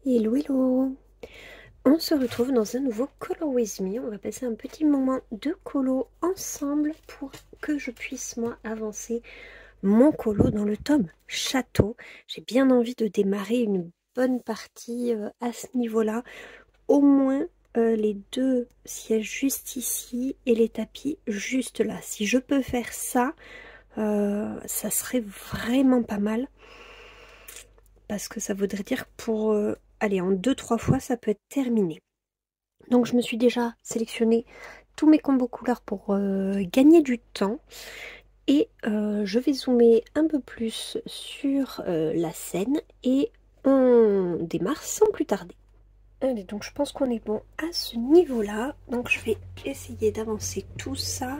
Hello, hello! On se retrouve dans un nouveau Color With Me. On va passer un petit moment de colo ensemble pour que je puisse, moi, avancer mon colo dans le tome château. J'ai bien envie de démarrer une bonne partie à ce niveau-là. Au moins les deux sièges juste ici et les tapis juste là. Si je peux faire ça, ça serait vraiment pas mal. Parce que ça voudrait dire que pour, allez, en 2-3 fois, ça peut être terminé. Donc je me suis déjà sélectionné tous mes combos couleurs pour gagner du temps. Et je vais zoomer un peu plus sur la scène et on démarre sans plus tarder. Allez, donc je pense qu'on est bon à ce niveau-là. Donc je vais essayer d'avancer tout ça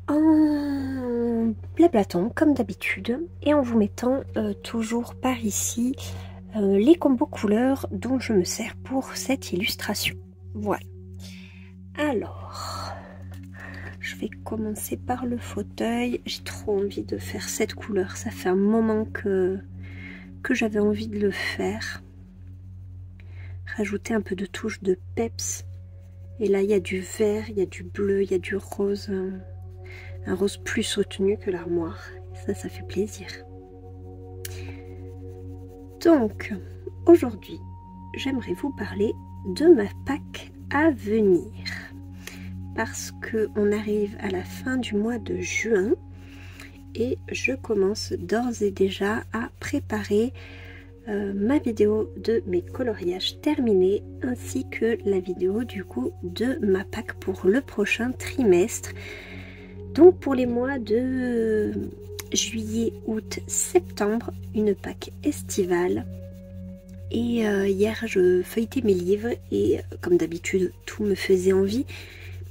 en blablatant comme d'habitude et en vous mettant toujours par ici les combos couleurs dont je me sers pour cette illustration. Voilà. Alors, je vais commencer par le fauteuil. J'ai trop envie de faire cette couleur. Ça fait un moment que j'avais envie de le faire. Rajouter un peu de touche de peps. Et là, il y a du vert, il y a du bleu, il y a du rose. Un rose plus soutenu que l'armoire. Ça fait plaisir. Donc, aujourd'hui, j'aimerais vous parler de ma pack à venir. Parce qu'on arrive à la fin du mois de juin et je commence d'ores et déjà à préparer ma vidéo de mes coloriages terminés ainsi que la vidéo du coup de ma pack pour le prochain trimestre. Donc pour les mois de juillet, août, septembre, une pack estivale. Et hier je feuilletais mes livres et comme d'habitude tout me faisait envie.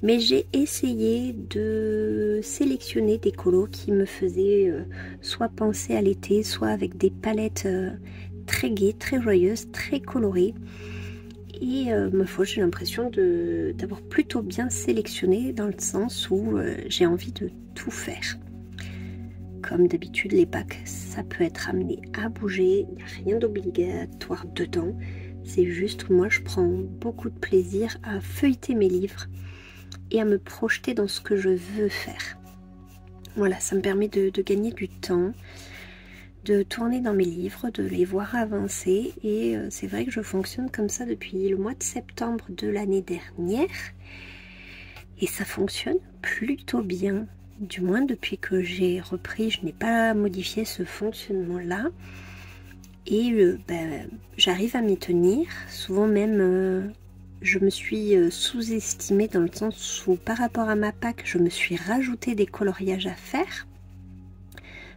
Mais j'ai essayé de sélectionner des colos qui me faisaient soit penser à l'été, soit avec des palettes très gaies, très joyeuses, très colorées. Et ma foi, j'ai l'impression d'avoir plutôt bien sélectionné dans le sens où j'ai envie de tout faire. Comme d'habitude, les packs, ça peut être amené à bouger, il n'y a rien d'obligatoire dedans. C'est juste, moi, je prends beaucoup de plaisir à feuilleter mes livres et à me projeter dans ce que je veux faire. Voilà, ça me permet de gagner du temps, de tourner dans mes livres, de les voir avancer. Et c'est vrai que je fonctionne comme ça depuis le mois de septembre de l'année dernière. Et ça fonctionne plutôt bien. Du moins depuis que j'ai repris, je n'ai pas modifié ce fonctionnement-là. Et j'arrive à m'y tenir. Souvent même... je me suis sous-estimée dans le sens où par rapport à ma pack, je me suis rajouté des coloriages à faire.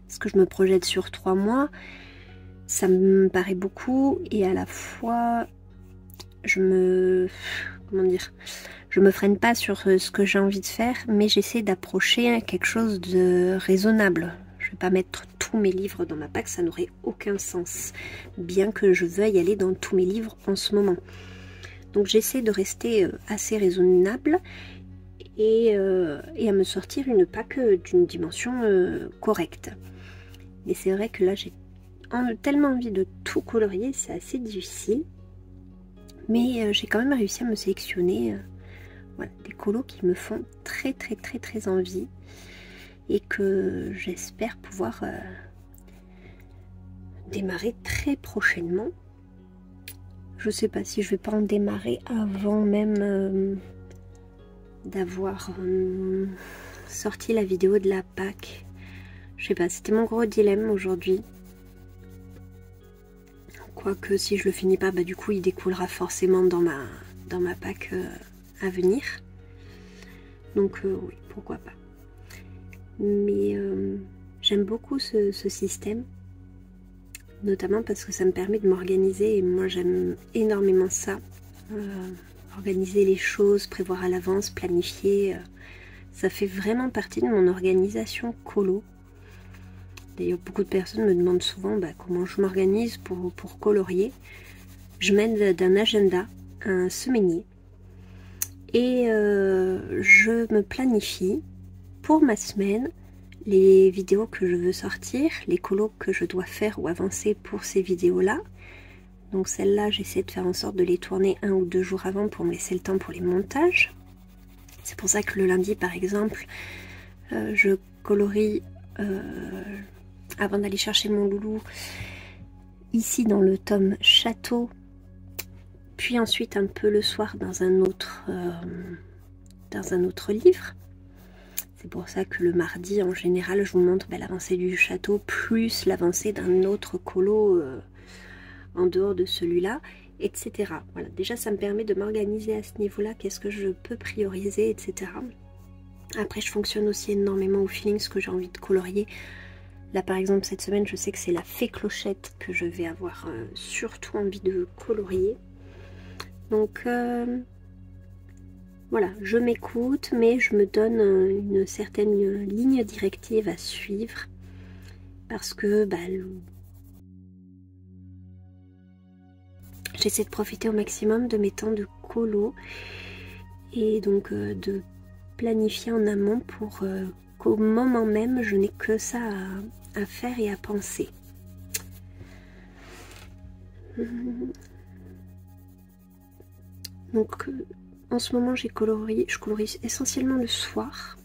Parce que je me projette sur 3 mois. Ça me paraît beaucoup et à la fois, je me freine pas sur ce que j'ai envie de faire, mais j'essaie d'approcher quelque chose de raisonnable. Je vais pas mettre tous mes livres dans ma pack, ça n'aurait aucun sens. Bien que je veuille aller dans tous mes livres en ce moment. Donc j'essaie de rester assez raisonnable et à me sortir une pack d'une dimension correcte. Mais c'est vrai que là j'ai tellement envie de tout colorier, c'est assez difficile. Mais j'ai quand même réussi à me sélectionner voilà, des colos qui me font très envie et que j'espère pouvoir démarrer très prochainement. Je sais pas si je vais pas en démarrer avant même d'avoir sorti la vidéo de la pack. Je sais pas, c'était mon gros dilemme aujourd'hui. Quoique si je le finis pas, bah du coup il découlera forcément dans ma pack à venir. Donc oui, pourquoi pas. Mais j'aime beaucoup ce système. Notamment parce que ça me permet de m'organiser et moi j'aime énormément ça. Organiser les choses, prévoir à l'avance, planifier. Ça fait vraiment partie de mon organisation colo. D'ailleurs beaucoup de personnes me demandent souvent comment je m'organise pour colorier. Je mène d'un agenda un semainier et je me planifie pour ma semaine les vidéos que je veux sortir, les colos que je dois faire ou avancer pour ces vidéos là, Donc celles-là, j'essaie de faire en sorte de les tourner 1 ou 2 jours avant pour me laisser le temps pour les montages. C'est pour ça que le lundi, par exemple, je colorie avant d'aller chercher mon loulou ici dans le tome Château, puis ensuite un peu le soir dans un autre livre. C'est pour ça que le mardi, en général, je vous montre l'avancée du château plus l'avancée d'un autre colo en dehors de celui-là, etc. Voilà, déjà ça me permet de m'organiser à ce niveau-là, qu'est-ce que je peux prioriser, etc. Après, je fonctionne aussi énormément au feeling, ce que j'ai envie de colorier. Là, par exemple, cette semaine, je sais que c'est la fée Clochette que je vais avoir surtout envie de colorier. Donc, voilà, je m'écoute, mais je me donne une certaine ligne directive à suivre parce que j'essaie de profiter au maximum de mes temps de colo et donc de planifier en amont pour qu'au moment même, je n'ai que ça à faire et à penser. Donc, en ce moment, je colorie essentiellement le soir.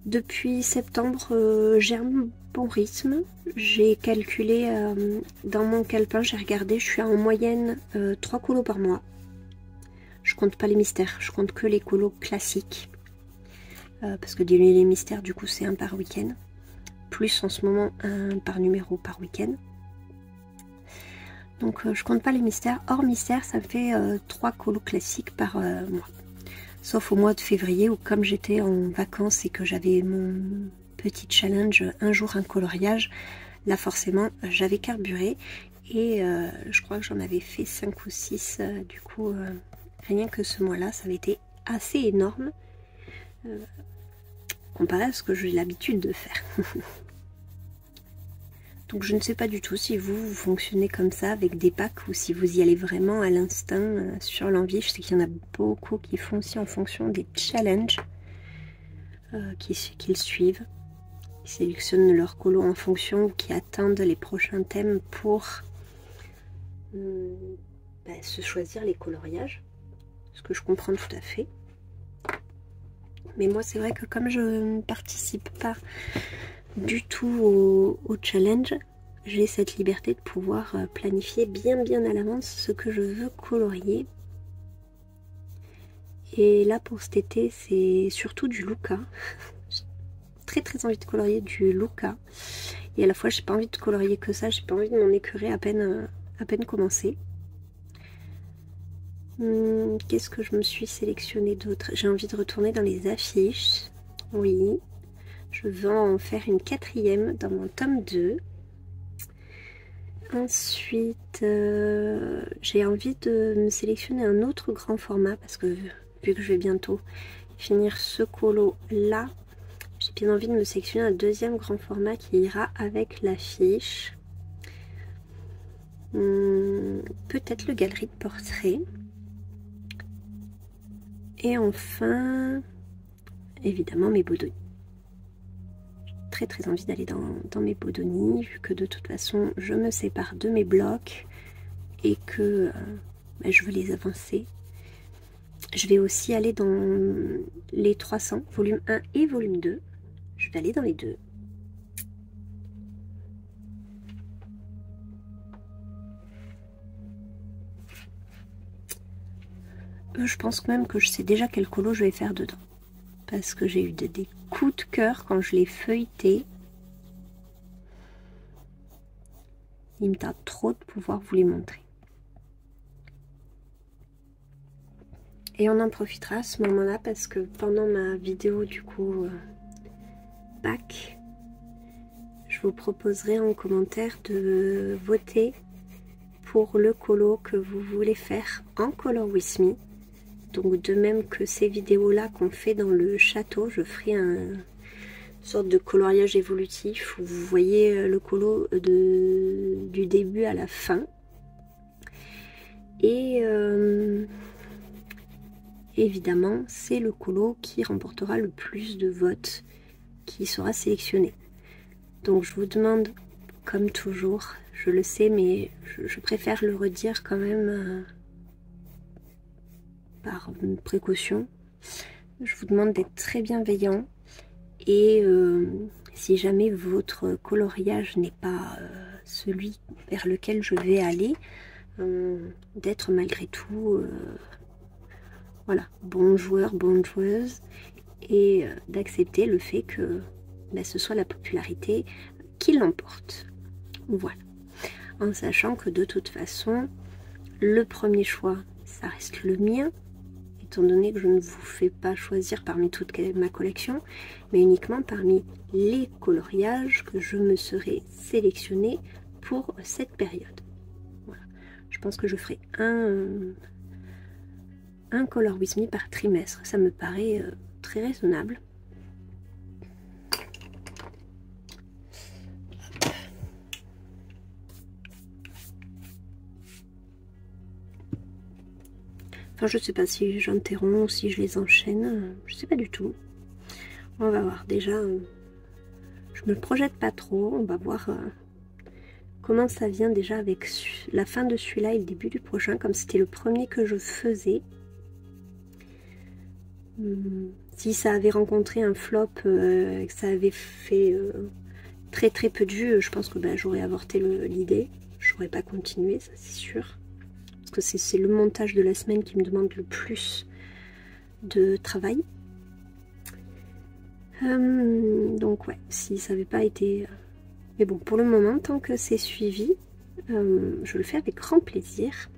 Depuis septembre, j'ai un bon rythme. J'ai calculé dans mon calepin, j'ai regardé, je suis en moyenne 3 colos par mois. Je compte pas les mystères, je compte que les colos classiques. Parce que les mystères, du coup, c'est un par week-end. Plus en ce moment, un par numéro par week-end. Donc je compte pas les mystères. Hors mystère, ça me fait 3 colos classiques par mois. Sauf au mois de février où comme j'étais en vacances et que j'avais mon petit challenge un jour un coloriage, là forcément j'avais carburé et je crois que j'en avais fait 5 ou 6. Du coup, rien que ce mois-là, ça avait été assez énorme comparé à ce que j'ai l'habitude de faire. Donc je ne sais pas du tout si vous fonctionnez comme ça avec des packs ou si vous y allez vraiment à l'instinct sur l'envie. Je sais qu'il y en a beaucoup qui font aussi en fonction des challenges qu'ils suivent. Ils sélectionnent leur colo en fonction ou qui attendent les prochains thèmes pour se choisir les coloriages. Ce que je comprends tout à fait. Mais moi c'est vrai que comme je ne participe pas du tout au challenge, j'ai cette liberté de pouvoir planifier bien à l'avance ce que je veux colorier. Et là pour cet été, c'est surtout du Luca. J'ai très envie de colorier du Luca. Et à la fois, j'ai pas envie de colorier que ça, j'ai pas envie de m'en écœurer à peine commencé. Qu'est-ce que je me suis sélectionné d'autre? J'ai envie de retourner dans les affiches. Oui. Je veux en faire une 4e dans mon tome 2. Ensuite, j'ai envie de me sélectionner un autre grand format parce que vu que je vais bientôt finir ce colo là, j'ai bien envie de me sélectionner un 2e grand format qui ira avec l'affiche. Peut-être le galerie de portrait. Et enfin, évidemment mes Bodoni. Très envie d'aller dans mes Bodoni, vu que de toute façon je me sépare de mes blocs et que je veux les avancer. Je vais aussi aller dans les 300, volume 1 et volume 2. Je vais aller dans les deux. Je pense même que je sais déjà quel colo je vais faire dedans. Parce que j'ai eu des coups de cœur quand je l'ai feuilleté. Il me tarde trop de pouvoir vous les montrer. Et on en profitera à ce moment-là parce que pendant ma vidéo du coup pack, je vous proposerai en commentaire de voter pour le colo que vous voulez faire en Color With Me. Donc de même que ces vidéos-là qu'on fait dans le château, je ferai une sorte de coloriage évolutif où vous voyez le colo du début à la fin. Et évidemment, c'est le colo qui remportera le plus de votes qui sera sélectionné. Donc je vous demande, comme toujours, je le sais, mais je préfère le redire quand même par précaution. Je vous demande d'être très bienveillant et si jamais votre coloriage n'est pas celui vers lequel je vais aller, d'être malgré tout voilà, bon joueur, bonne joueuse, et d'accepter le fait que ce soit la popularité qui l'emporte. Voilà, en sachant que de toute façon, le premier choix, ça reste le mien, étant donné que je ne vous fais pas choisir parmi toute ma collection, mais uniquement parmi les coloriages que je me serais sélectionné pour cette période. Voilà. Je pense que je ferai un Color With Me par trimestre, ça me paraît très raisonnable. Enfin, je sais pas si j'interromps ou si je les enchaîne, je sais pas du tout. On va voir. Déjà, je me projette pas trop, on va voir comment ça vient déjà avec la fin de celui-là et le début du prochain, comme c'était le premier que je faisais. Si ça avait rencontré un flop et que ça avait fait très peu de vues, je pense que j'aurais avorté l'idée. J'aurais pas continué, ça c'est sûr. Parce que c'est le montage de la semaine qui me demande le plus de travail. Donc ouais, si ça n'avait pas été... Mais bon, pour le moment, tant que c'est suivi, je le fais avec grand plaisir.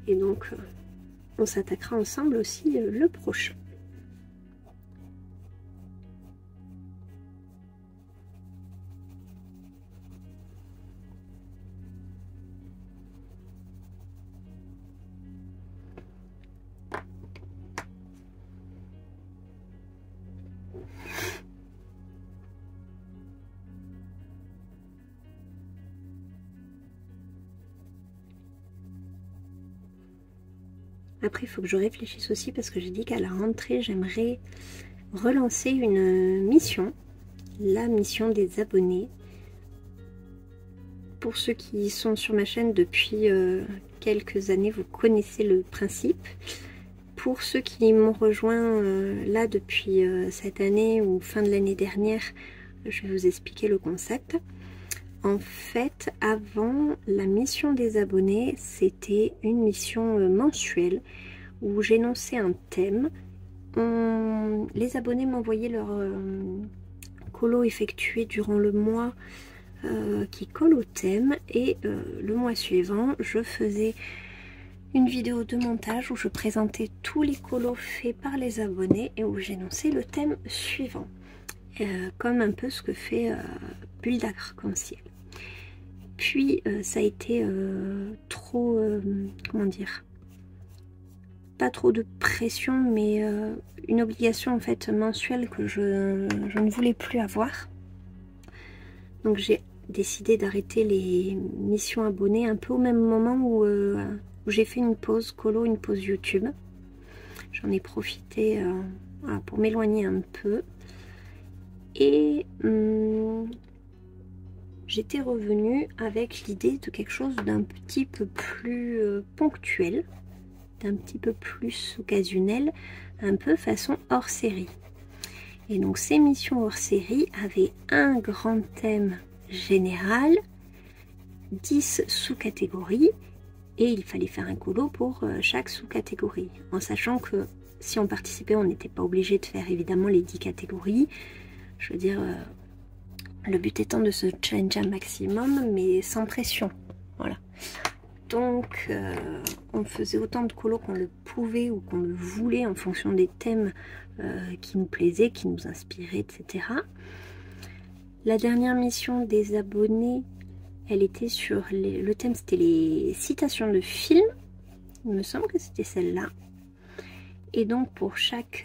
Et donc, on s'attaquera ensemble aussi le prochain. Après, il faut que je réfléchisse aussi parce que j'ai dit qu'à la rentrée, j'aimerais relancer une mission, la mission des abonnés. Pour ceux qui sont sur ma chaîne depuis quelques années, vous connaissez le principe. Pour ceux qui m'ont rejoint là depuis cette année ou fin de l'année dernière, je vais vous expliquer le concept. En fait, avant, la mission des abonnés, c'était une mission mensuelle où j'énonçais un thème. Les abonnés m'envoyaient leur colo effectué durant le mois qui colle au thème et le mois suivant, je faisais une vidéo de montage où je présentais tous les colos faits par les abonnés et où j'énonçais le thème suivant. Comme un peu ce que fait Bulle d'Arc-en-Ciel. Puis ça a été trop, comment dire, pas trop de pression, mais une obligation en fait mensuelle que je ne voulais plus avoir. Donc j'ai décidé d'arrêter les missions abonnées un peu au même moment où j'ai fait une pause colo, une pause YouTube. J'en ai profité voilà, pour m'éloigner un peu. Et j'étais revenue avec l'idée de quelque chose d'un petit peu plus ponctuel, d'un petit peu plus occasionnel, un peu façon hors série. Et donc ces missions hors série avaient un grand thème général, 10 sous-catégories, et il fallait faire un colo pour chaque sous-catégorie, en sachant que si on participait, on n'était pas obligé de faire évidemment les 10 catégories. Je veux dire, le but étant de se challenger un maximum, mais sans pression. Voilà. Donc, on faisait autant de colos qu'on le pouvait ou qu'on le voulait en fonction des thèmes qui nous plaisaient, qui nous inspiraient, etc. La dernière mission des abonnés, elle était sur le thème, c'était les citations de films. Il me semble que c'était celle-là. Et donc pour chaque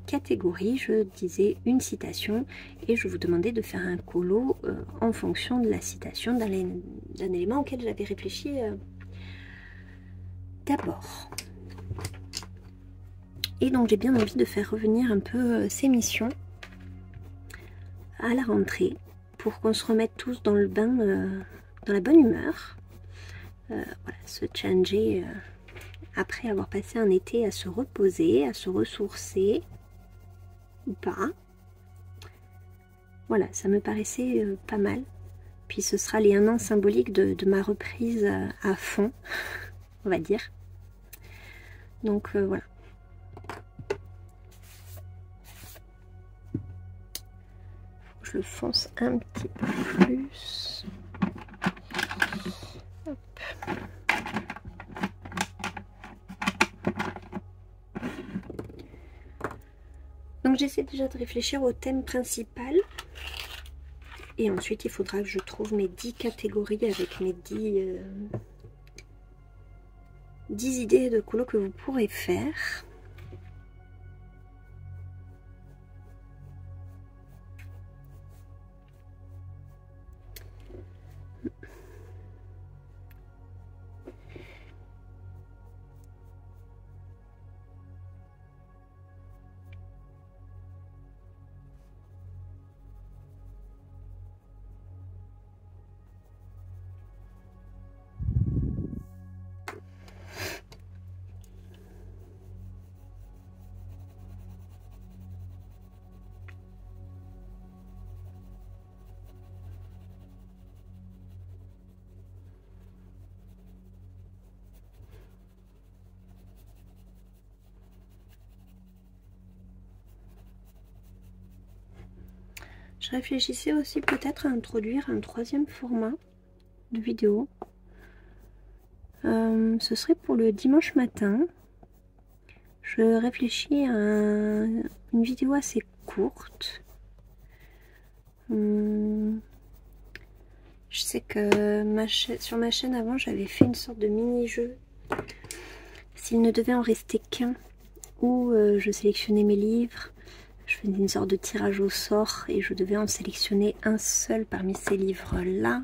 catégorie, je disais une citation et je vous demandais de faire un colo en fonction de la citation d'un élément auquel j'avais réfléchi d'abord. Et donc j'ai bien envie de faire revenir un peu ces missions à la rentrée pour qu'on se remette tous dans le bain dans la bonne humeur. Voilà, se challenger après avoir passé un été à se reposer, à se ressourcer, ou pas. Voilà, ça me paraissait pas mal. Puis ce sera les 1 an symboliques de ma reprise à fond, on va dire. Donc voilà. Faut que je le fonce un petit peu plus. Hop. Donc j'essaie déjà de réfléchir au thème principal. Et ensuite, il faudra que je trouve mes 10 catégories avec mes 10 idées de couleurs que vous pourrez faire. Je réfléchissais aussi peut-être à introduire un 3e format de vidéo. Ce serait pour le dimanche matin. Je réfléchis à une vidéo assez courte. Je sais que sur ma chaîne avant, j'avais fait une sorte de mini-jeu. S'il ne devait en rester qu'un, où je sélectionnais mes livres. Je faisais une sorte de tirage au sort et je devais en sélectionner un seul parmi ces livres-là.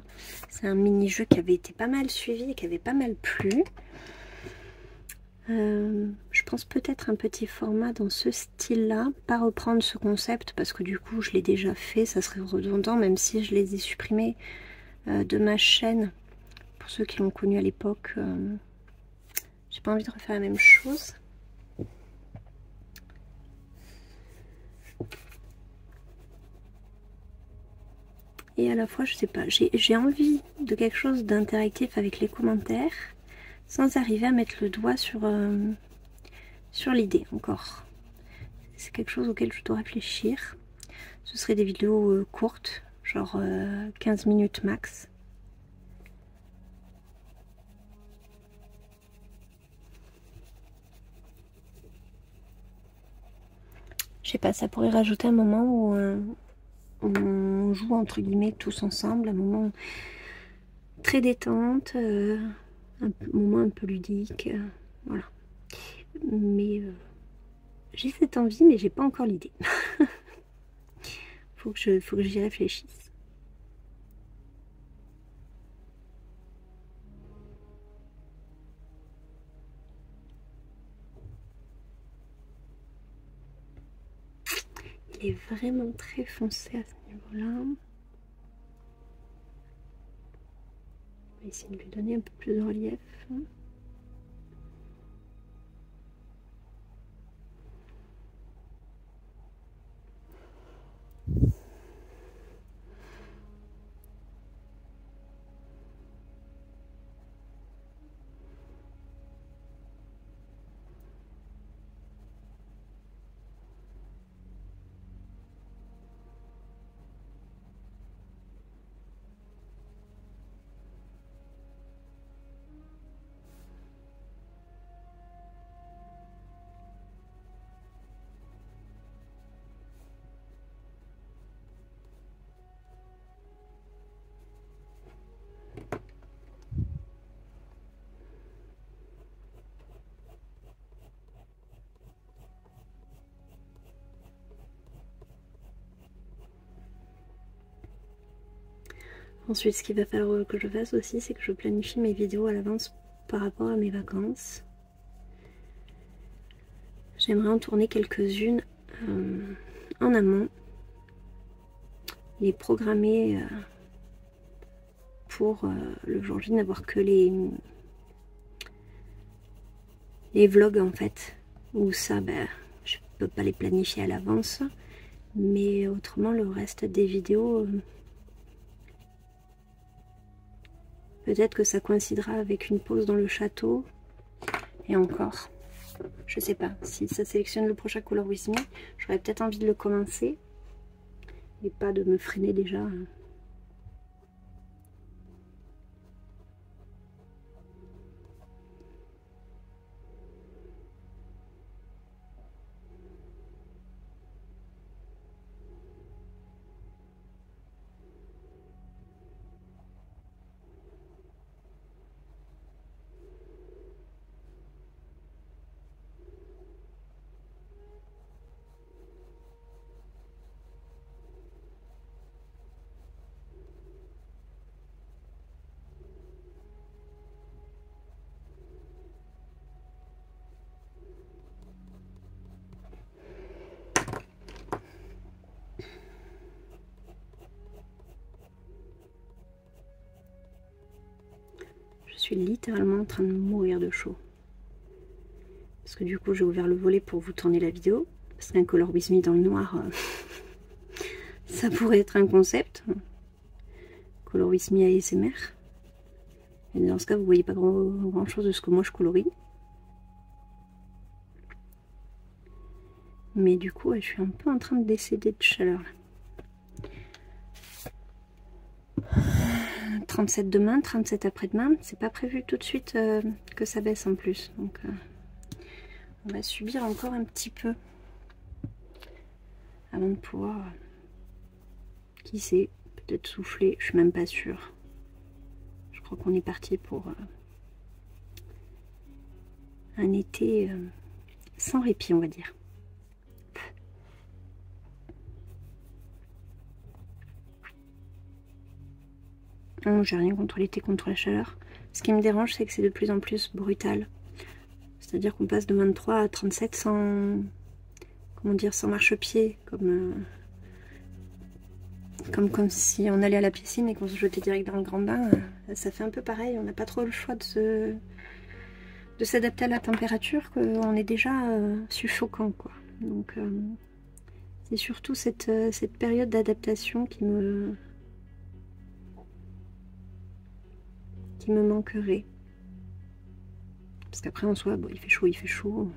C'est un mini-jeu qui avait été pas mal suivi et qui avait pas mal plu. Je pense peut-être un petit format dans ce style-là. Pas reprendre ce concept parce que du coup je l'ai déjà fait, ça serait redondant même si je les ai supprimés de ma chaîne. Pour ceux qui l'ont connu à l'époque, j'ai pas envie de refaire la même chose. Et à la fois, je sais pas, j'ai envie de quelque chose d'interactif avec les commentaires, sans arriver à mettre le doigt sur l'idée encore. C'est quelque chose auquel je dois réfléchir. Ce serait des vidéos courtes, genre 15 minutes max. Je sais pas, ça pourrait rajouter un moment où on joue entre guillemets tous ensemble, un moment très détente, un moment un peu ludique, voilà. Mais j'ai cette envie, mais j'ai pas encore l'idée. faut que j'y réfléchisse. Il est vraiment très foncé à ce niveau-là. On va essayer de lui donner un peu plus de relief. Ensuite, ce qu'il va falloir que je fasse aussi, c'est que je planifie mes vidéos à l'avance par rapport à mes vacances. J'aimerais en tourner quelques-unes en amont, les programmer pour le jour J n'avoir que les vlogs en fait, où ça, ben, je peux pas les planifier à l'avance, mais autrement le reste des vidéos, peut-être que ça coïncidera avec une pause dans le château, et encore, je sais pas, si ça sélectionne le prochain Color With Me, j'aurais peut-être envie de le commencer, et pas de me freiner déjà. Je suis littéralement en train de mourir de chaud. Parce que du coup j'ai ouvert le volet pour vous tourner la vidéo. Parce qu'un Color With Me dans le noir, ça pourrait être un concept. Color With Me ASMR. Et dans ce cas vous voyez pas grand chose de ce que moi je colorie. Mais du coup je suis un peu en train de décéder de chaleur là. 37 demain, 37 après-demain, c'est pas prévu tout de suite que ça baisse en plus, donc on va subir encore un petit peu avant de pouvoir, qui sait, peut-être souffler, je suis même pas sûre. Je crois qu'on est parti pour un été sans répit, on va dire. Non, j'ai rien contre l'été, contre la chaleur. Ce qui me dérange, c'est que c'est de plus en plus brutal. C'est-à-dire qu'on passe de 23 à 37 sans, comment dire, sans marchepied, comme si on allait à la piscine et qu'on se jetait direct dans le grand bain. Ça fait un peu pareil, on n'a pas trop le choix de s'adapter à la température, qu'on est déjà suffocant, quoi. Donc c'est surtout cette période d'adaptation qui me manquerait. Parce qu'après en soi, bon, il fait chaud, il fait chaud.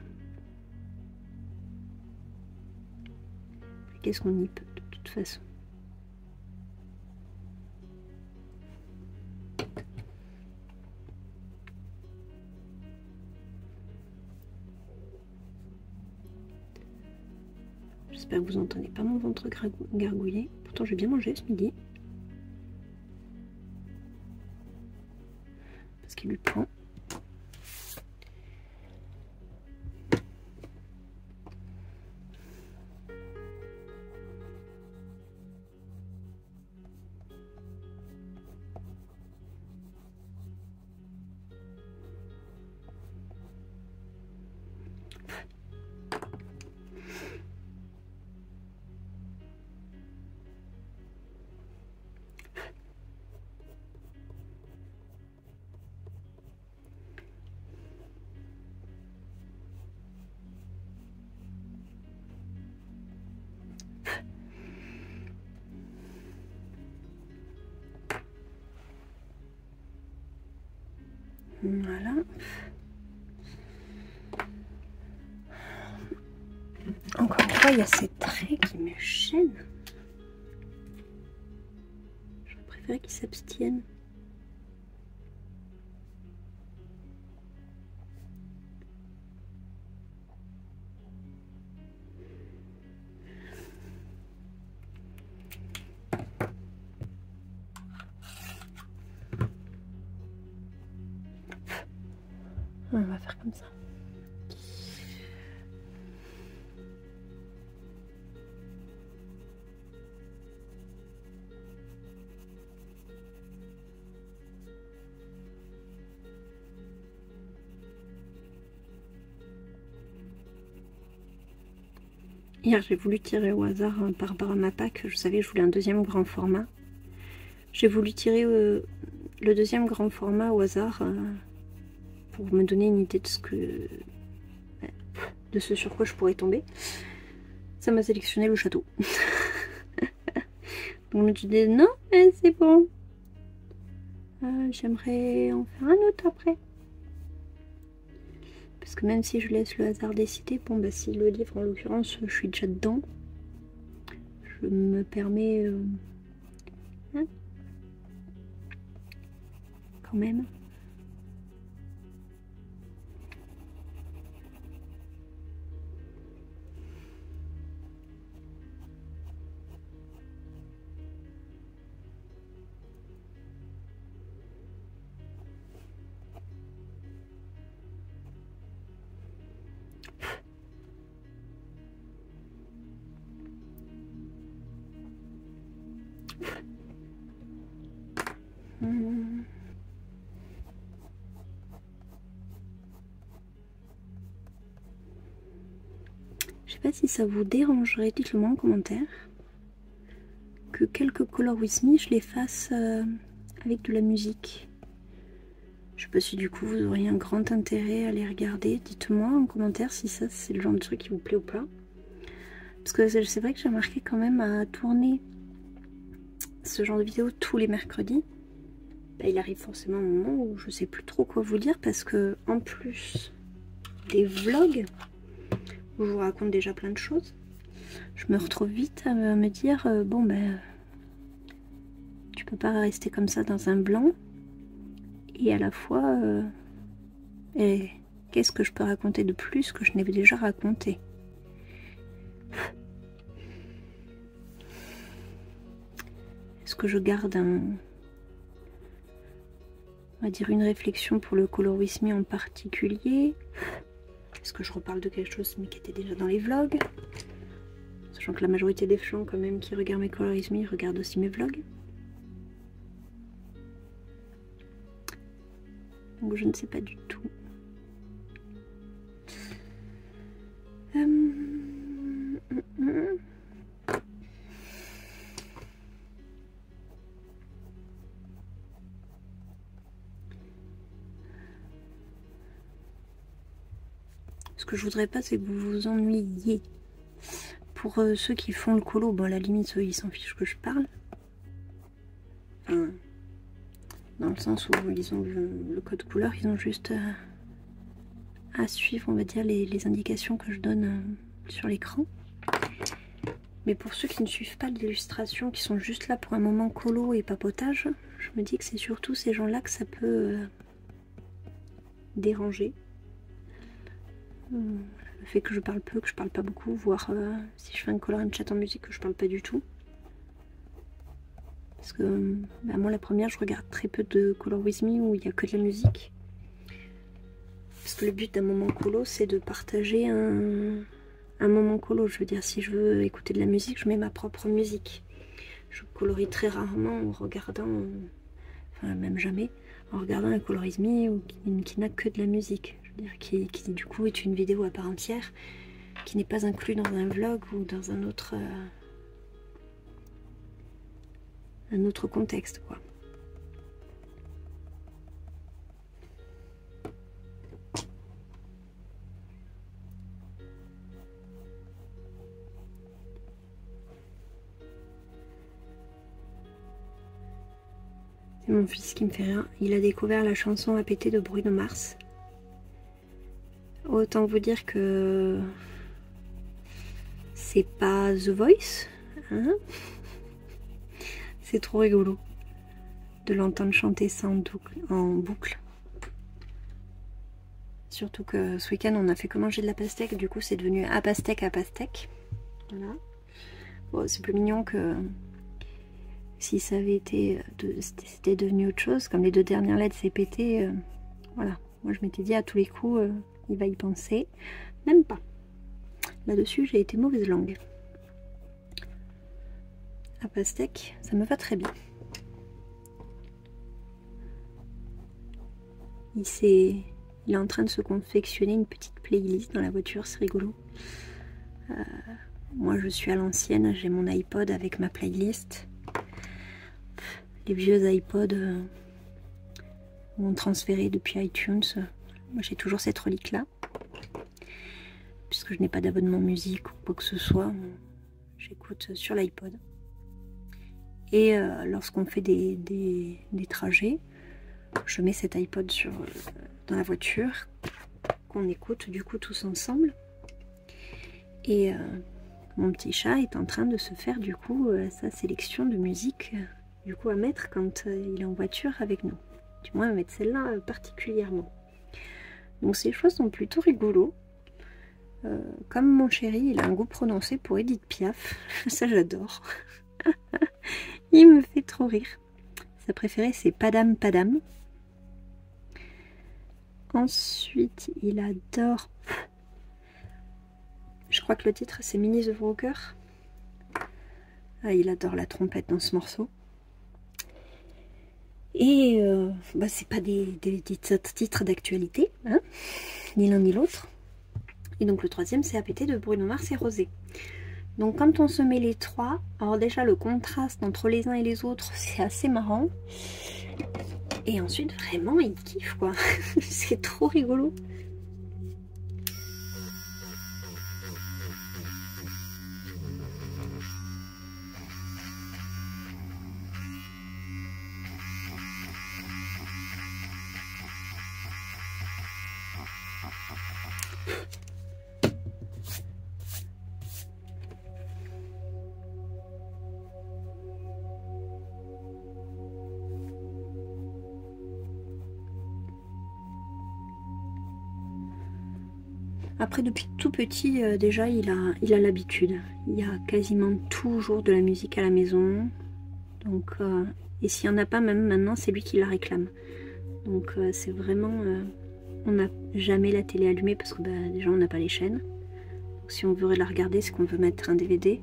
Qu'est-ce qu'on y peut de toute façon? J'espère que vous n'entendez pas mon ventre gargouiller. Pourtant j'ai bien mangé ce midi. Parce qu'il lui prend. Voilà. Encore une fois, il y a ces traits qui me gênent. J'aurais préféré qu'ils s'abstiennent. On va faire comme ça. Hier, j'ai voulu tirer au hasard par rapport à ma pack. Je savais que je voulais un deuxième grand format. J'ai voulu tirer le deuxième grand format au hasard pour me donner une idée de ce sur quoi je pourrais tomber. Ça m'a sélectionné le château. Donc je me suis dit non, mais c'est bon. J'aimerais en faire un autre après. Parce que même si je laisse le hasard décider, bon bah si le livre en l'occurrence je suis déjà dedans, je me permets hein, quand même. Je sais pas si ça vous dérangerait, dites-le moi en commentaire, que quelques Color With Me je les fasse avec de la musique. Je sais pas si du coup vous auriez un grand intérêt à les regarder. Dites-moi en commentaire si ça c'est le genre de truc qui vous plaît ou pas. Parce que c'est vrai que j'ai remarqué quand même à tourner ce genre de vidéo tous les mercredis. Bah, il arrive forcément un moment où je sais plus trop quoi vous dire parce que en plus des vlogs où je vous raconte déjà plein de choses, je me retrouve vite à me dire bon ben tu peux pas rester comme ça dans un blanc et à la fois qu'est-ce que je peux raconter de plus que je n'ai déjà raconté. Est-ce que je garde on va dire une réflexion pour le Color With Me en particulier? Est-ce que je reparle de quelque chose mais qui était déjà dans les vlogs? Sachant que la majorité des gens quand même qui regardent mes Color With Me regardent aussi mes vlogs. Donc je ne sais pas du tout. Ce que je voudrais pas, c'est que vous vous ennuyiez. Pour ceux qui font le colo, bon à la limite, ils s'en fichent que je parle. Enfin, dans le sens où ils ont le code couleur, ils ont juste à suivre, on va dire, les indications que je donne sur l'écran. Mais pour ceux qui ne suivent pas l'illustration, qui sont juste là pour un moment colo et papotage, je me dis que c'est surtout ces gens-là que ça peut déranger. Le fait que je parle peu, que je parle pas beaucoup, voire si je fais un color and chat en musique, que je parle pas du tout. Parce que bah, moi la première, je regarde très peu de Color With Me où il n'y a que de la musique. Parce que le but d'un moment colo, c'est de partager un moment colo. Je veux dire, si je veux écouter de la musique, je mets ma propre musique. Je colorie très rarement en regardant, enfin même jamais, en regardant un Color With Me qui n'a que de la musique. Je veux dire, qui du coup est une vidéo à part entière, qui n'est pas inclus dans un vlog ou dans un autre contexte, quoi. C'est mon fils qui me fait rire. Il a découvert la chanson à péter de Bruno Mars. Autant vous dire que c'est pas The Voice, hein. C'est trop rigolo de l'entendre chanter ça en boucle. Surtout que ce week-end on a fait que manger de la pastèque, du coup c'est devenu à pastèque à pastèque. Voilà. Bon, c'est plus mignon que si ça avait été c'était devenu autre chose, comme les deux dernières lettres c'est pété. Voilà, moi je m'étais dit à tous les coups il va y penser. Même pas. Là-dessus j'ai été mauvaise langue. À pastèque, ça me va très bien. Il est en train de se confectionner une petite playlist dans la voiture, c'est rigolo. Moi je suis à l'ancienne, j'ai mon iPod avec ma playlist. Les vieux iPod m'ont transféré depuis iTunes. Moi j'ai toujours cette relique là. Puisque je n'ai pas d'abonnement musique ou quoi que ce soit, j'écoute sur l'iPod. Et lorsqu'on fait des trajets, je mets cet iPod dans la voiture, qu'on écoute du coup tous ensemble. Et mon petit chat est en train de se faire du coup sa sélection de musique du coup à mettre quand il est en voiture avec nous. Du moins à mettre celle-là particulièrement. Donc ces choix sont plutôt rigolos. Comme mon chéri, il a un goût prononcé pour Edith Piaf. Ça j'adore. Il me fait trop rire. Sa préférée c'est Padam Padam. Ensuite il adore... Je crois que le titre c'est Minnie the Walker. Ah, il adore la trompette dans ce morceau. Et bah, c'est pas des titres d'actualité, hein, ni l'un ni l'autre. Et donc le troisième c'est APT de Bruno Mars et Rosé. Donc quand on se met les trois, alors déjà le contraste entre les uns et les autres c'est assez marrant. Et ensuite vraiment il kiffe quoi. C'est trop rigolo. Après, depuis tout petit, déjà, il a l'habitude. Il y a quasiment toujours de la musique à la maison. Donc, et s'il n'y en a pas, même maintenant, c'est lui qui la réclame. Donc, c'est vraiment... on n'a jamais la télé allumée parce que bah, déjà, on n'a pas les chaînes. Donc, si on veut la regarder, c'est qu'on veut mettre un DVD.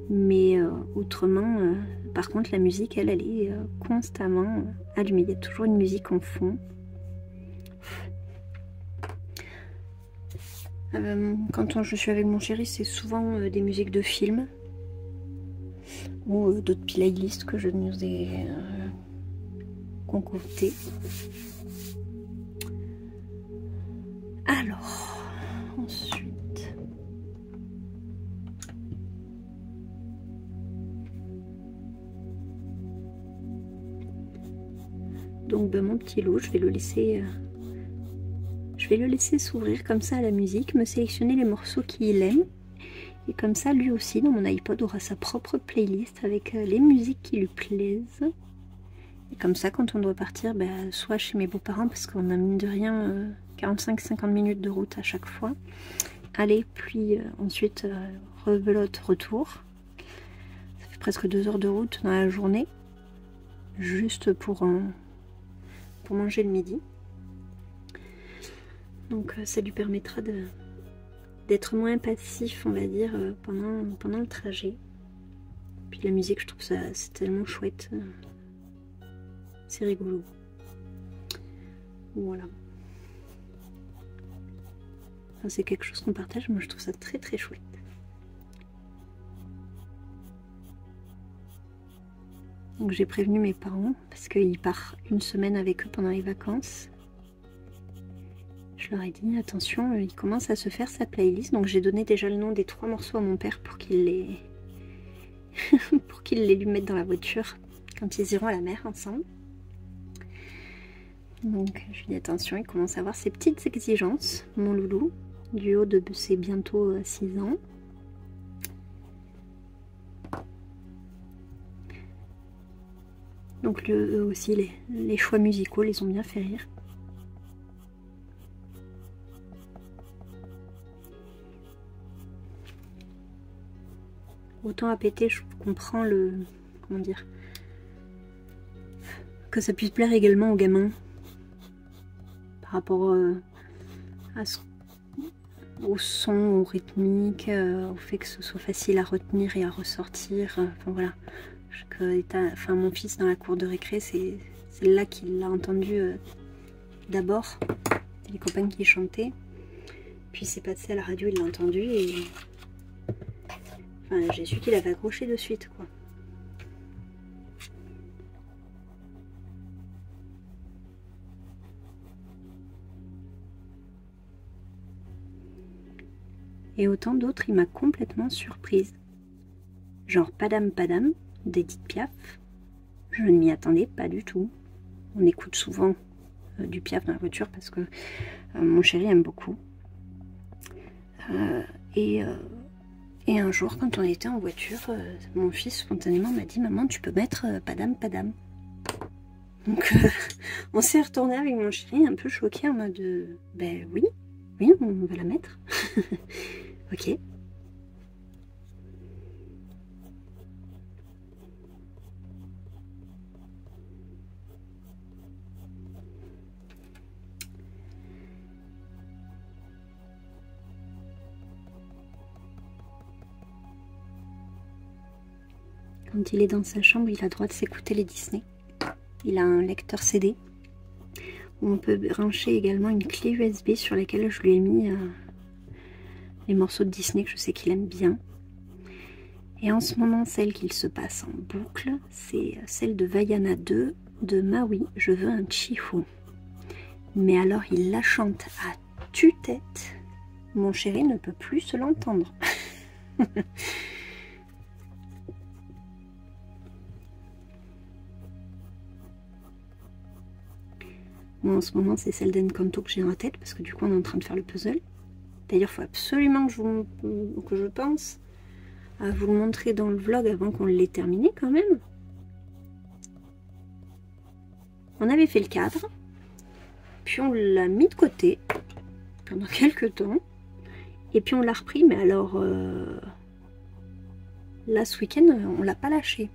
Mais autrement, par contre, la musique, elle est constamment allumée. Il y a toujours une musique en fond. Quand je suis avec mon chéri, c'est souvent des musiques de films ou d'autres playlists que je nous ai concoctées. Alors, ensuite, donc ben, mon petit loup, je vais le laisser s'ouvrir comme ça à la musique, me sélectionner les morceaux qu'il aime. Et comme ça, lui aussi, dans mon iPod, aura sa propre playlist avec les musiques qui lui plaisent. Et comme ça, quand on doit partir, soit chez mes beaux-parents, parce qu'on a mine de rien 45-50 minutes de route à chaque fois. Allez, puis ensuite, rebelote, retour. Ça fait presque 2 heures de route dans la journée, juste pour manger le midi. Donc ça lui permettra d'être moins passif, on va dire, pendant le trajet. Puis la musique, je trouve ça c'est tellement chouette. C'est rigolo. Voilà. Enfin, c'est quelque chose qu'on partage, moi je trouve ça très très chouette. Donc j'ai prévenu mes parents, parce qu'il part une semaine avec eux pendant les vacances. Je leur ai dit, attention, il commence à se faire sa playlist. Donc j'ai donné déjà le nom des 3 morceaux à mon père pour qu'il les... pour qu'il les lui mette dans la voiture quand ils iront à la mer ensemble. Donc je lui ai dit, attention, il commence à avoir ses petites exigences, mon loulou, du haut de ses bientôt 6 ans. Donc eux aussi, les choix musicaux les ont bien fait rire. Autant APT, je comprends comment dire, que ça puisse plaire également aux gamins par rapport au son, au rythmique, au fait que ce soit facile à retenir et à ressortir. Enfin voilà, mon fils dans la cour de récré, c'est là qu'il l'a entendu d'abord, les copains qui chantaient, puis c'est passé à la radio, il l'a entendu et enfin, j'ai su qu'il avait accroché de suite, quoi. Et autant d'autres, il m'a complètement surprise. Genre Padam Padam d'Edith Piaf. Je ne m'y attendais pas du tout. On écoute souvent du Piaf dans la voiture parce que mon chéri aime beaucoup. Et un jour, quand on était en voiture, mon fils spontanément m'a dit « Maman, tu peux mettre Padam Padam ». Donc on s'est retourné avec mon chéri un peu choqué en mode « Ben oui, on va la mettre ». Ok. Quand il est dans sa chambre, il a le droit de s'écouter les Disney. Il a un lecteur CD. On peut brancher également une clé USB sur laquelle je lui ai mis les morceaux de Disney que je sais qu'il aime bien. Et en ce moment, celle qu'il se passe en boucle, c'est celle de Vaiana 2 de Maui, je veux un Chihu. Mais alors, il la chante à tue-tête. Mon chéri ne peut plus se l'entendre. Moi, en ce moment, c'est celle d'Encanto que j'ai en tête, parce que du coup, on est en train de faire le puzzle. D'ailleurs, il faut absolument que je pense à vous le montrer dans le vlog avant qu'on l'ait terminé quand même. On avait fait le cadre, puis on l'a mis de côté pendant quelques temps, et puis on l'a repris, mais alors là, ce week-end, on l'a pas lâché.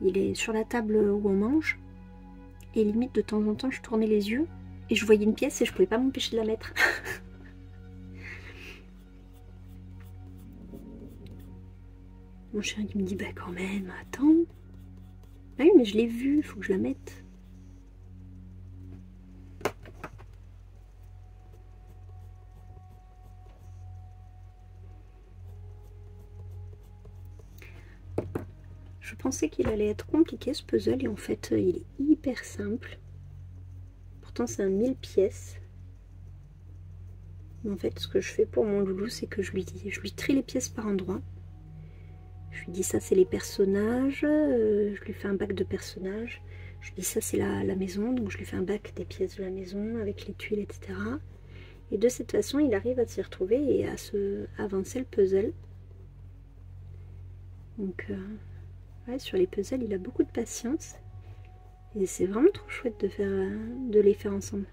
Il est sur la table où on mange, et limite, de temps en temps, je tournais les yeux, et je voyais une pièce, et je pouvais pas m'empêcher de la mettre. Mon chéri qui me dit, bah quand même, attends. Ah oui, mais je l'ai vu, il faut que je la mette. Je pensais qu'il allait être compliqué ce puzzle, et en fait, il est hyper simple. Pourtant, c'est un 1000 pièces. Mais en fait, ce que je fais pour mon loulou, c'est que je lui trie les pièces par endroits. Je lui dis ça c'est les personnages, je lui fais un bac de personnages. Je lui dis ça c'est la maison, donc je lui fais un bac des pièces de la maison avec les tuiles, etc. Et de cette façon, il arrive à s'y retrouver et à avancer le puzzle. Donc, ouais, sur les puzzles, il a beaucoup de patience. Et c'est vraiment trop chouette de les faire ensemble.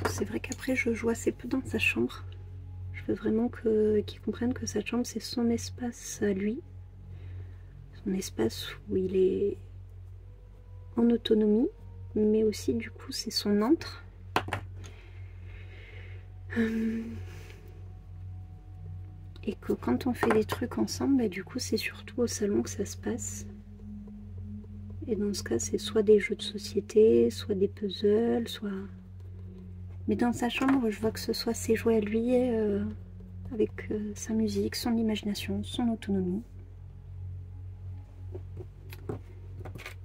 C'est vrai qu'après, je joue assez peu dans sa chambre. Je veux vraiment qu'il comprenne que sa chambre, c'est son espace à lui. Son espace où il est en autonomie, mais aussi, du coup, c'est son antre. Et que quand on fait des trucs ensemble, bah, du coup, c'est surtout au salon que ça se passe. Et dans ce cas, c'est soit des jeux de société, soit des puzzles, soit... Mais dans sa chambre, je vois que ce soit ses jouets à lui, avec sa musique, son imagination, son autonomie.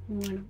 Voilà.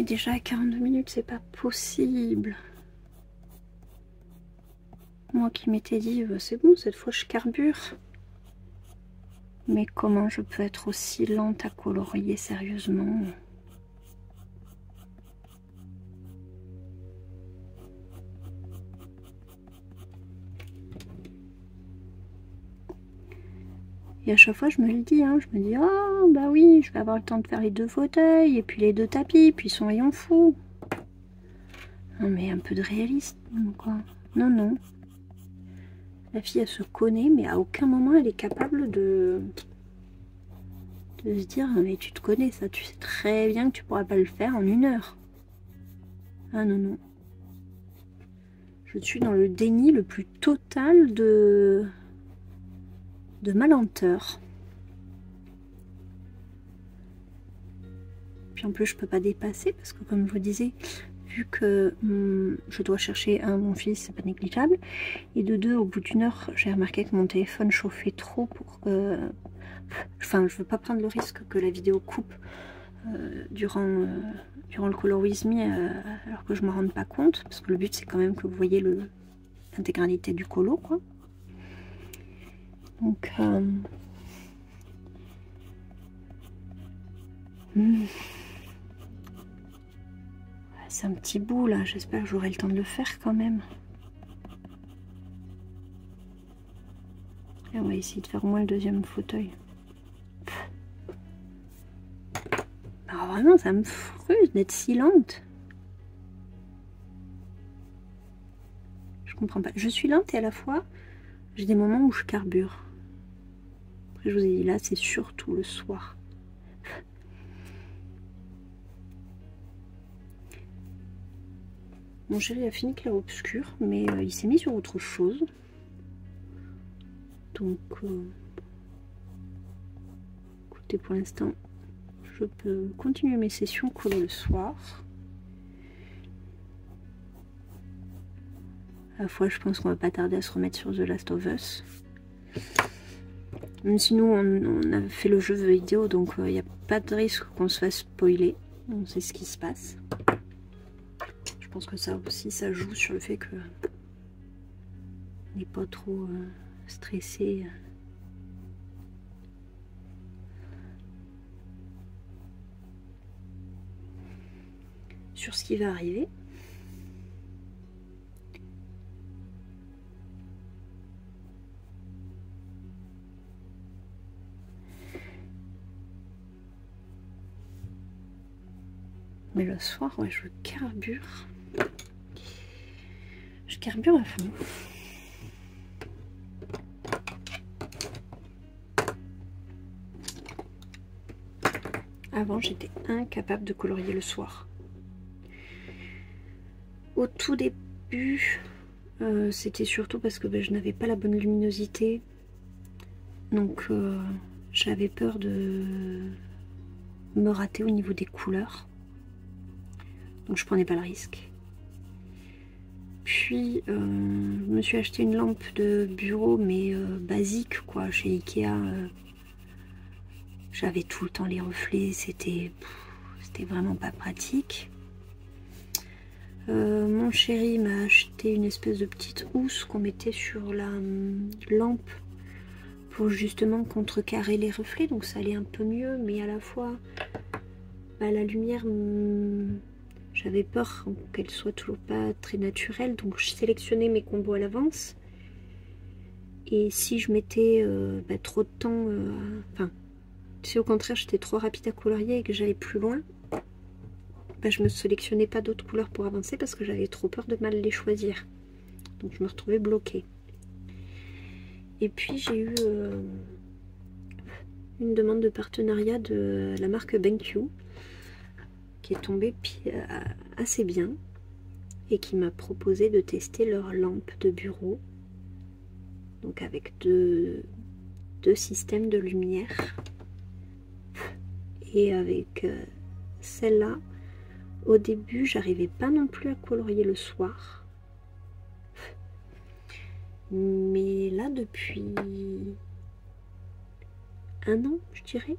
est déjà à 42 minutes, c'est pas possible. Moi qui m'étais dit, c'est bon, cette fois je carbure. Mais comment je peux être aussi lente à colorier sérieusement? Et à chaque fois je me le dis, hein, je me dis, oh bah oui, je vais avoir le temps de faire les 2 fauteuils, et puis les 2 tapis, puis son rayon fou. Non mais un peu de réalisme, quoi. Non, non. La fille, elle se connaît, mais à aucun moment elle est capable de se dire, mais tu te connais ça, tu sais très bien que tu pourras pas le faire en 1 heure. Ah non, non. Je suis dans le déni le plus total de ma lenteur. Puis en plus, je peux pas dépasser parce que, comme je vous disais, vu que je dois chercher mon fils, c'est pas négligeable. Et de 2, au bout d'1 heure, j'ai remarqué que mon téléphone chauffait trop pour que... Enfin, je veux pas prendre le risque que la vidéo coupe durant le Color With Me alors que je me rende pas compte. Parce que le but, c'est quand même que vous voyez l'intégralité du colo, quoi. Donc... c'est un petit bout là, j'espère que j'aurai le temps de le faire quand même. Et on va essayer de faire au moins le 2e fauteuil. Alors vraiment, ça me frustre d'être si lente. Je comprends pas. Je suis lente et à la fois, j'ai des moments où je carbure. Après, je vous ai dit là, c'est surtout le soir. Mon chéri a fini clair obscur, mais il s'est mis sur autre chose. Donc, écoutez, pour l'instant, je peux continuer mes sessions collées le soir. À la fois, je pense qu'on va pas tarder à se remettre sur The Last of Us. Même si nous, on a fait le jeu vidéo, donc il n'y a pas de risque qu'on se fasse spoiler. On sait ce qui se passe. Je pense que ça aussi, ça joue sur le fait que on n'est pas trop stressé. Sur ce qui va arriver. Mais le soir, ouais, je carbure. Je carbure à fond. Avant, j'étais incapable de colorier le soir. Au tout début, c'était surtout parce que je n'avais pas la bonne luminosité. Donc, j'avais peur de me rater au niveau des couleurs. Donc, je prenais pas le risque. Puis, je me suis acheté une lampe de bureau, mais basique, quoi, chez Ikea. J'avais tout le temps les reflets, c'était vraiment pas pratique. Mon chéri m'a acheté une espèce de petite housse qu'on mettait sur la lampe pour justement contrecarrer les reflets, donc ça allait un peu mieux, mais à la fois la lumière, j'avais peur qu'elle soit toujours pas très naturelle, donc je sélectionnais mes combos à l'avance. Et si je mettais trop de temps, enfin, si au contraire j'étais trop rapide à colorier et que j'allais plus loin, je me sélectionnais pas d'autres couleurs pour avancer parce que j'avais trop peur de mal les choisir. Donc je me retrouvais bloquée. Et puis j'ai eu une demande de partenariat de la marque BenQ qui est tombée assez bien et qui m'a proposé de tester leur lampe de bureau. Donc avec deux systèmes de lumière. Et avec celle-là, au début, j'arrivais pas non plus à colorier le soir. Mais là, depuis 1 an, je dirais.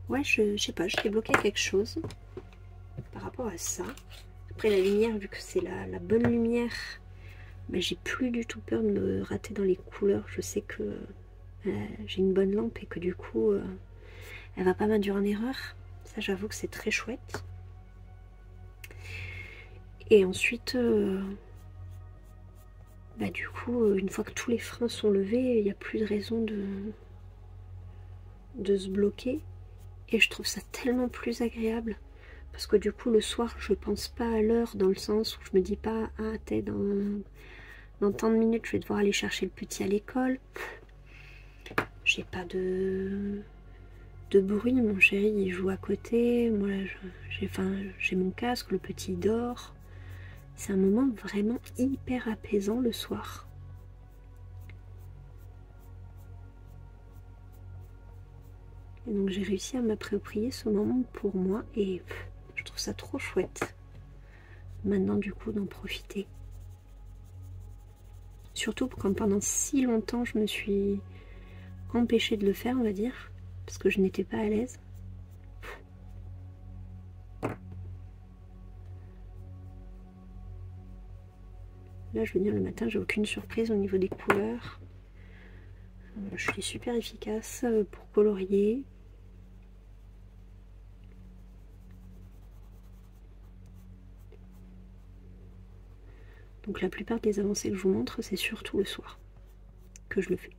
Ouais, je sais pas, j'étais bloquée à quelque chose. par rapport à ça. Après la lumière, vu que c'est la bonne lumière, bah, j'ai plus du tout peur de me rater dans les couleurs. Je sais que j'ai une bonne lampe et que du coup elle va pas m'induire en erreur. Ça, j'avoue que c'est très chouette. Et ensuite bah, du coup une fois que tous les freins sont levés, il n'y a plus de raison de se bloquer. Et je trouve ça tellement plus agréable. Parce que du coup le soir je pense pas à l'heure, dans le sens où je me dis pas ah t'es dans tant de minutes je vais devoir aller chercher le petit à l'école. J'ai pas de bruit, mon chéri il joue à côté, moi j'ai mon casque, le petit dort. C'est un moment vraiment hyper apaisant le soir. Et donc j'ai réussi à m'approprier ce moment pour moi et je trouve ça trop chouette. Maintenant du coup d'en profiter. Surtout quand pendant si longtemps je me suis empêchée de le faire, on va dire, parce que je n'étais pas à l'aise. Là je veux dire le matin j'ai aucune surprise au niveau des couleurs. Je suis super efficace pour colorier. Donc la plupart des avancées que je vous montre, c'est surtout le soir que je le fais.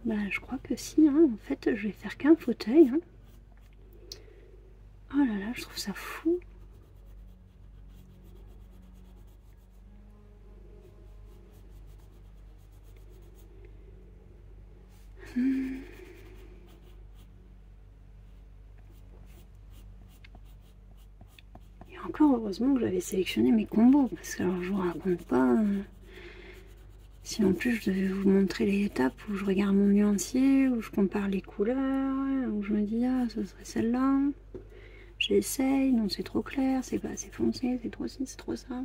Bah je crois que si, hein. En fait je vais faire qu'un fauteuil. Hein. Oh là là, je trouve ça fou. Et encore heureusement que j'avais sélectionné mes combos, parce que alors je vous raconte pas. Si en plus je devais vous montrer les étapes où je regarde mon nuancier, où je compare les couleurs, où je me dis ah ce serait celle-là, j'essaye, non c'est trop clair, c'est pas assez foncé, c'est trop ci, c'est trop ça.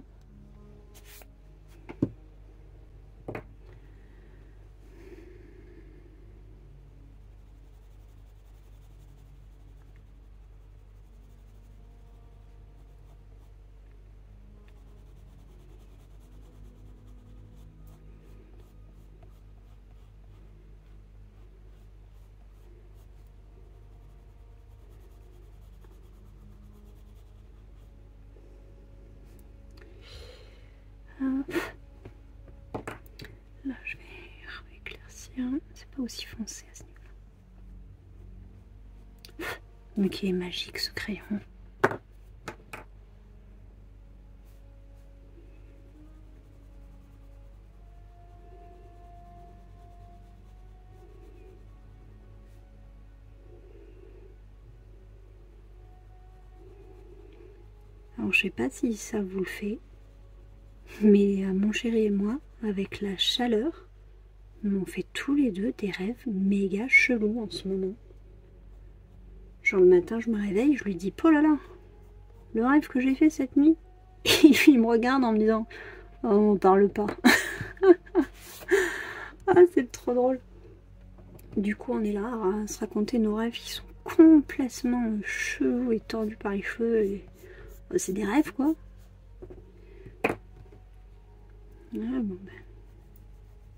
Là je vais éclaircir, c'est pas aussi foncé à ce niveau-là. Mais qui est magique ce crayon. Alors je sais pas si ça vous le fait, mais mon chéri et moi, avec la chaleur, on fait tous les deux des rêves méga chelous en ce moment. Genre le matin je me réveille, je lui dis oh là là, le rêve que j'ai fait cette nuit. Et il me regarde en me disant oh on parle pas. Ah c'est trop drôle. Du coup on est là à se raconter nos rêves qui sont complètement chelous et tordus par les cheveux. Et... c'est des rêves quoi. Ah bon ben.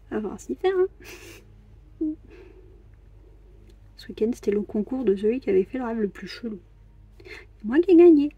À voir s'y faire hein. ce week-end, c'était le concours de celui qui avait fait le rêve le plus chelou. C'est moi qui ai gagné.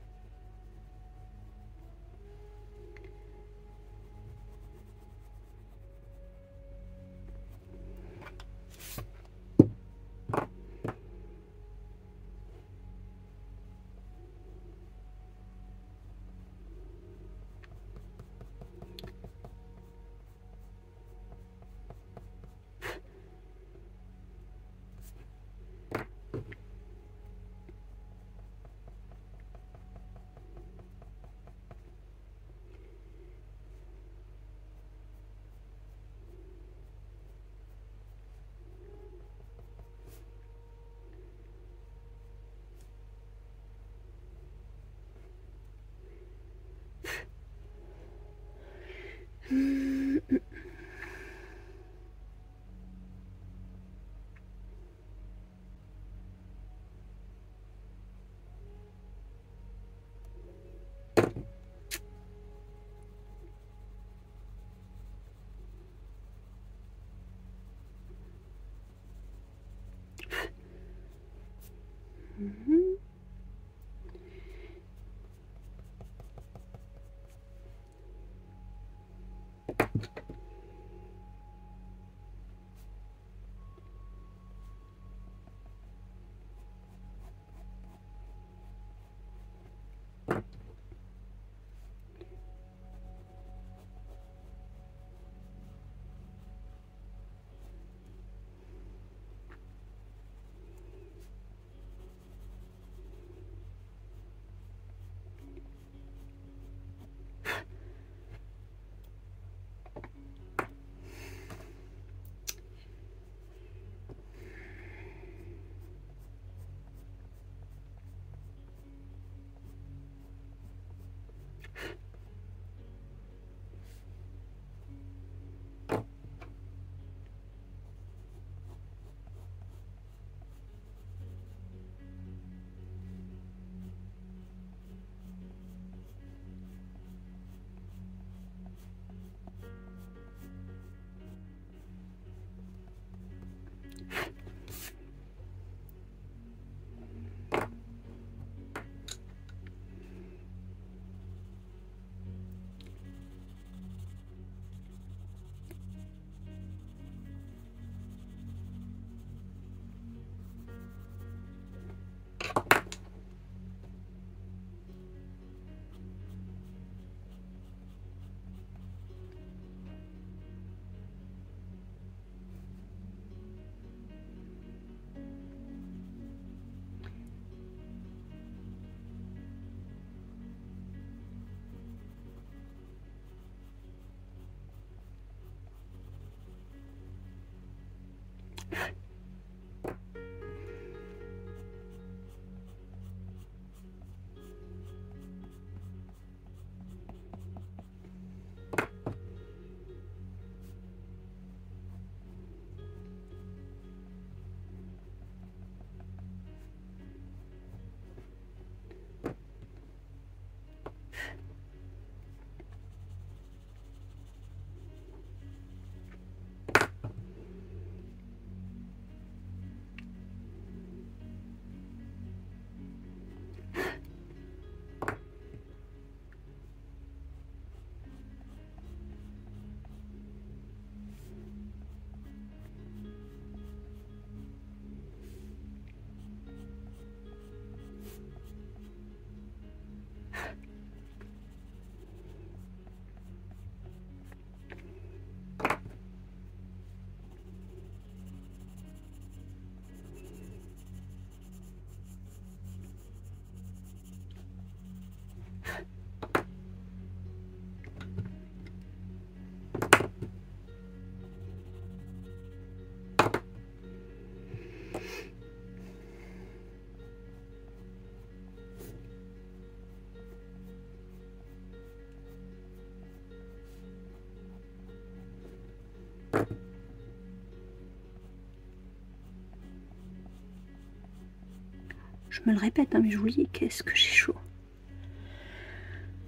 Je me le répète, hein, mais je vous le dis, qu'est-ce que j'ai chaud.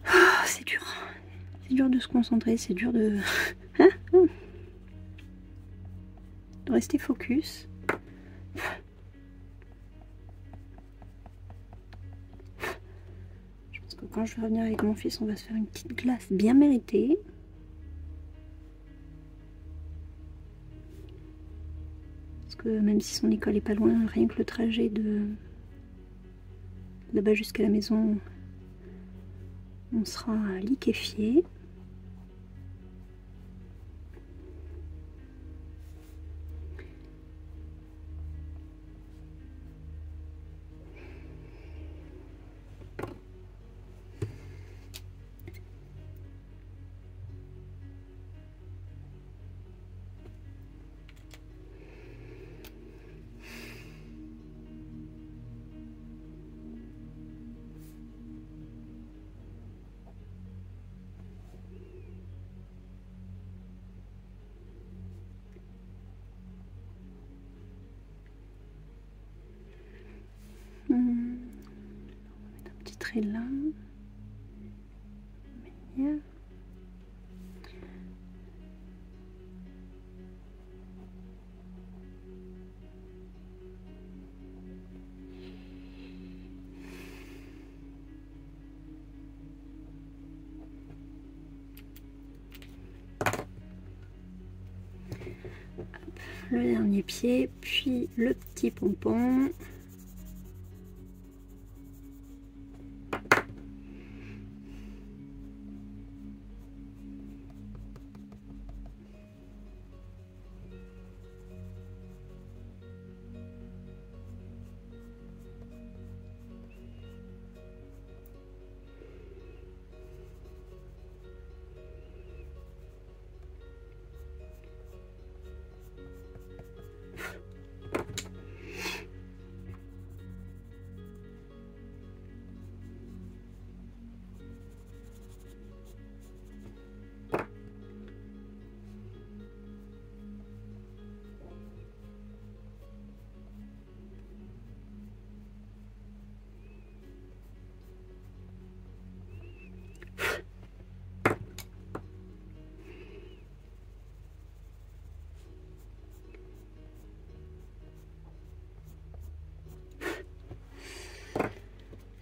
Oh, c'est dur. C'est dur de se concentrer, c'est dur de... de rester focus. quand je vais revenir avec mon fils, on va se faire une petite glace bien méritée. Parce que même si son école est pas loin, rien que le trajet de là-bas jusqu'à la maison, on sera liquéfié. On va mettre un petit trait là. Bien. Le dernier pied, puis le petit pompon.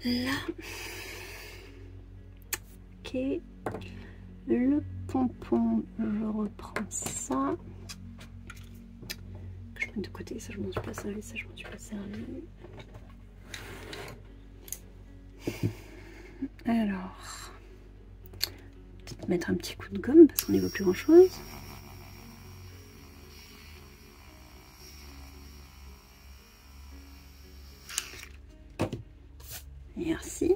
Là, ok, le pompon, je reprends ça, que je mette de côté, ça je m'en suis pas servi, ça je m'en suis pas servi. Alors, peut-être mettre un petit coup de gomme parce qu'on n'y voit plus grand chose. Merci.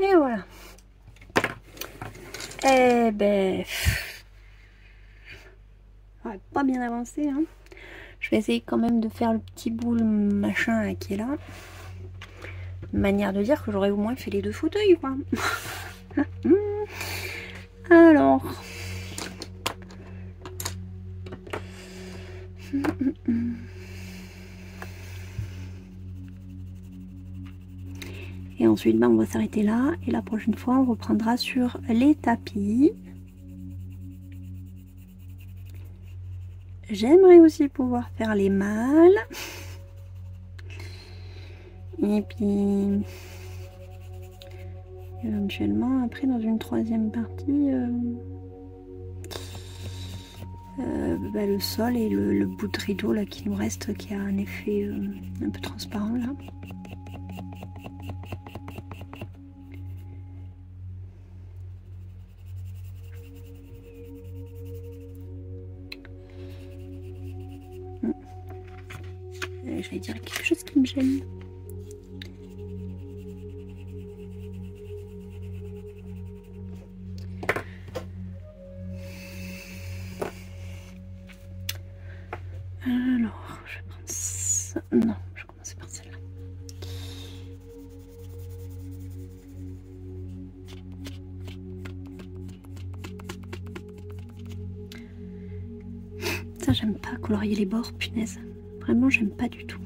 Et voilà. Eh ben... Ouais, pas bien avancé, hein. Je vais essayer quand même de faire le petit boule machin là, qui est là. Manière de dire que j'aurais au moins fait les 2 fauteuils, quoi. Alors... Et ensuite, ben, on va s'arrêter là. Et la prochaine fois, on reprendra sur les tapis. J'aimerais aussi pouvoir faire les mâles. Et puis... éventuellement, après, dans une 3e partie... bah, le sol et le bout de rideau là qui nous reste, qui a un effet un peu transparent là. J'allais dire quelque chose qui me gêne. Alors, je vais prendre ça. Non, je vais commencer par celle-là. Ça, j'aime pas colorier les bords, punaise. Vraiment, j'aime pas du tout.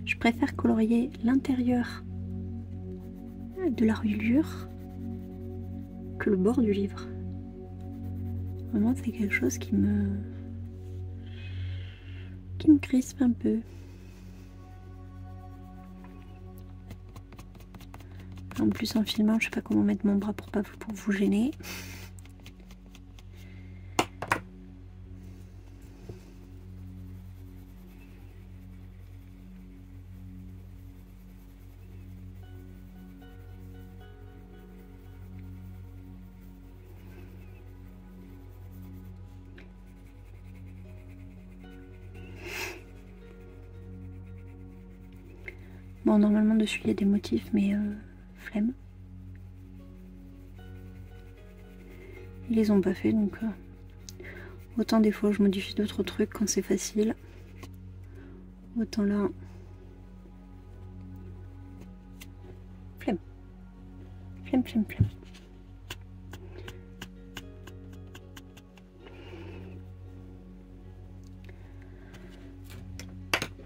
Je préfère colorier l'intérieur de la reliure que le bord du livre. Vraiment, c'est quelque chose qui me crispe un peu. En plus, en filmant, je sais pas comment mettre mon bras pour vous gêner. Bon, normalement dessus il y a des motifs, mais flemme. Ils les ont pas fait, donc autant des fois je modifie d'autres trucs quand c'est facile. Autant là, flemme. Flemme, flemme, flemme.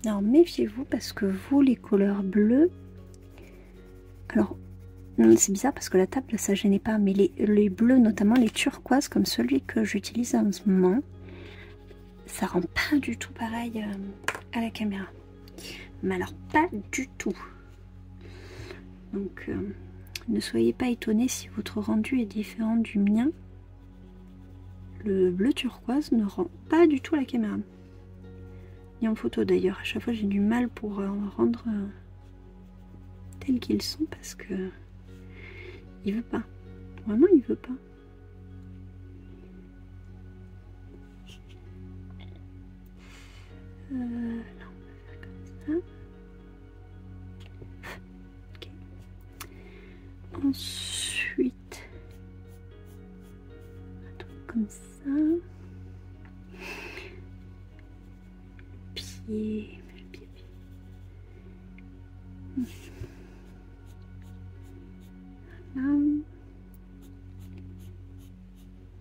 Alors méfiez-vous parce que vous, les couleurs bleues, alors c'est bizarre parce que la table ça gênait pas, mais les bleus, notamment les turquoises comme celui que j'utilise en ce moment, ça rend pas du tout pareil à la caméra. Mais alors pas du tout. Donc ne soyez pas étonnés si votre rendu est différent du mien. Le bleu turquoise ne rend pas du tout la caméra. Ni en photo d'ailleurs, à chaque fois j'ai du mal pour rendre tels qu'ils sont parce que il veut pas. Vraiment il veut pas. Là on va faire comme ça. Okay. Ensuite, comme ça. Pied. Voilà.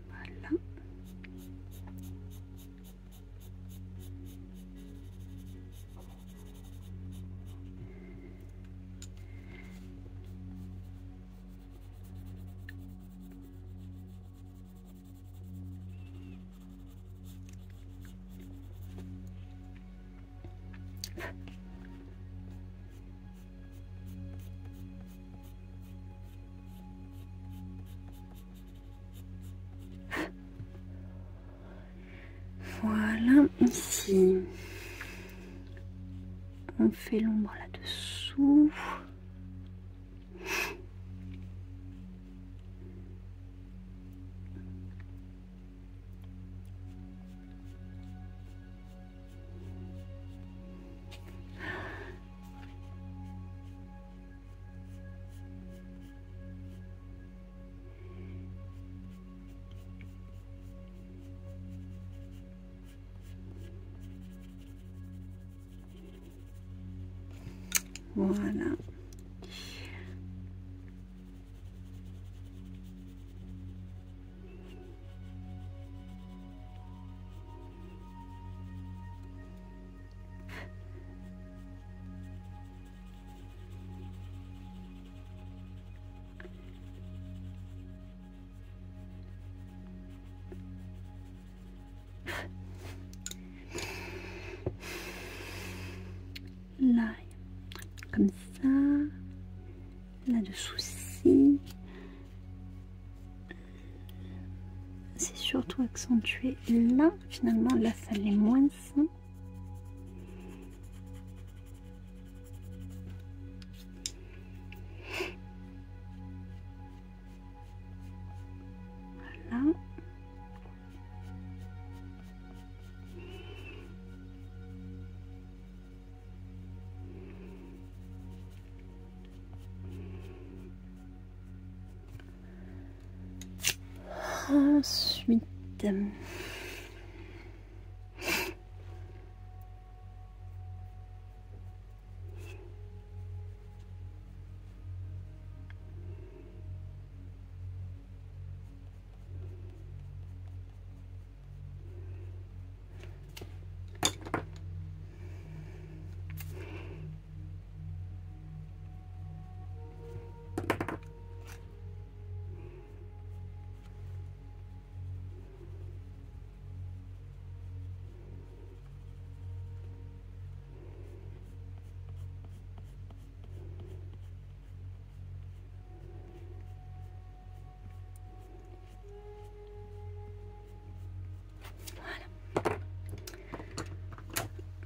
Voilà. Voilà, ici, on fait l'ombre là-dessous. Voilà. Là, comme ça, là de soucis, c'est surtout accentué là, finalement là ça l'est moins ça. Voilà. Ensuite,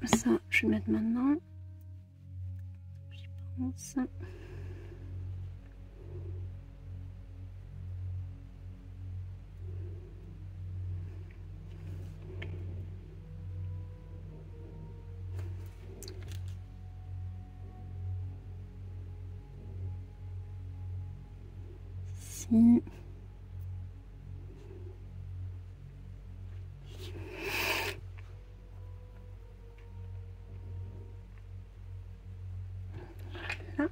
ça, je vais le mettre maintenant. J'y pense. Ici. Là.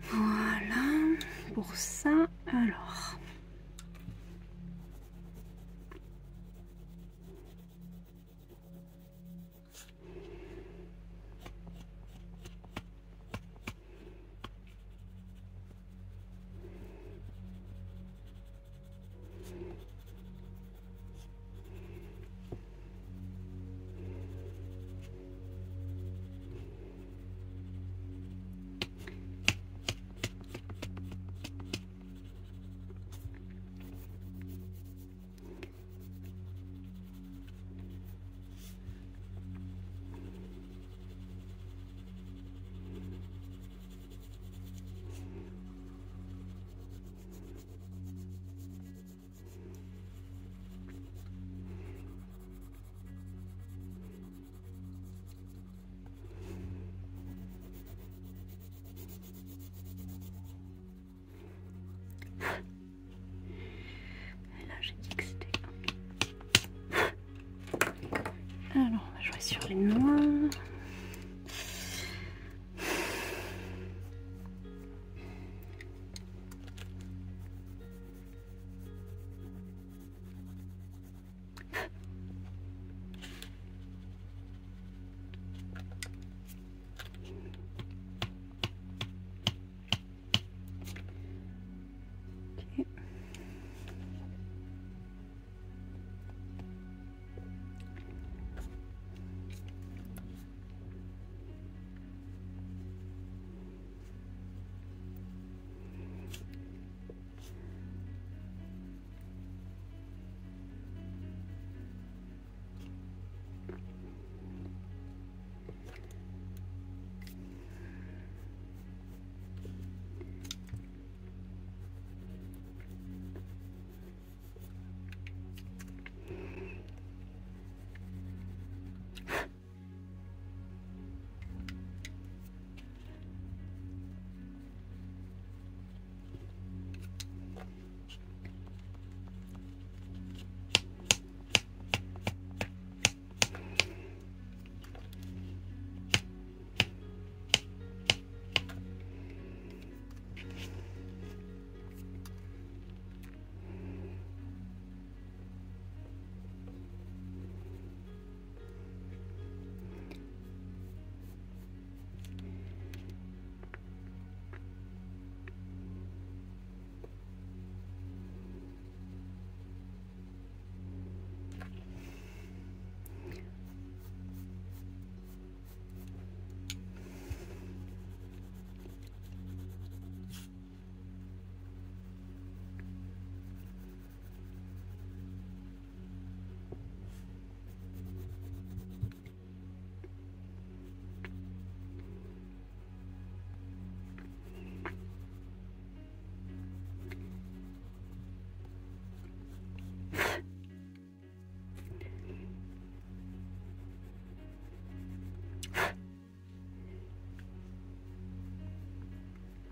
Voilà pour ça. Alors, sur les noirs.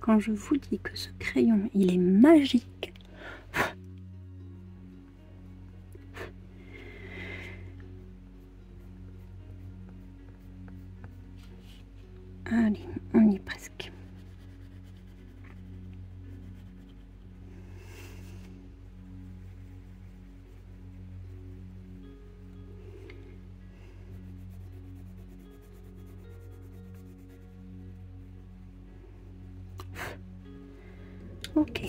Quand je vous dis que ce crayon, il est magique. Allez, on y est presque. Ok.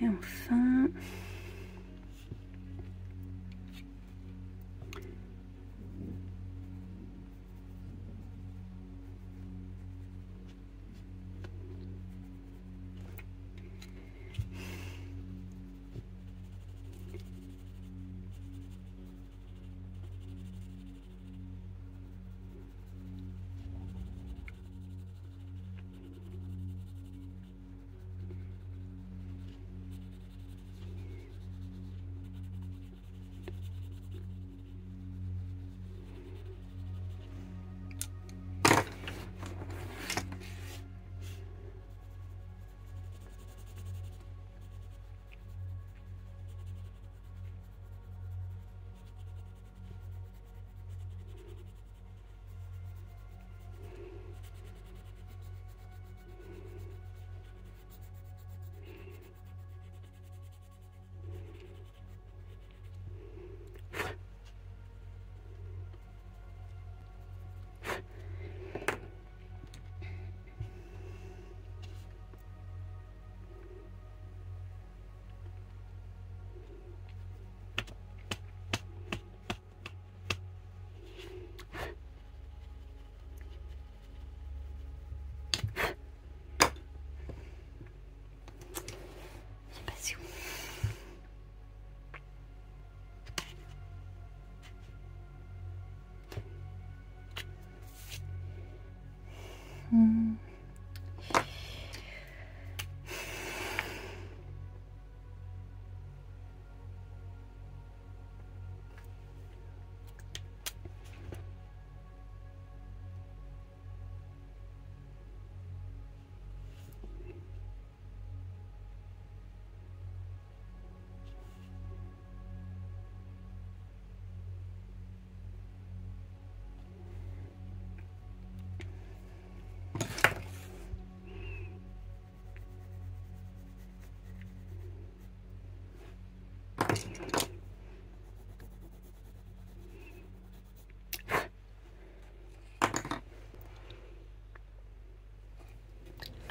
Et enfin,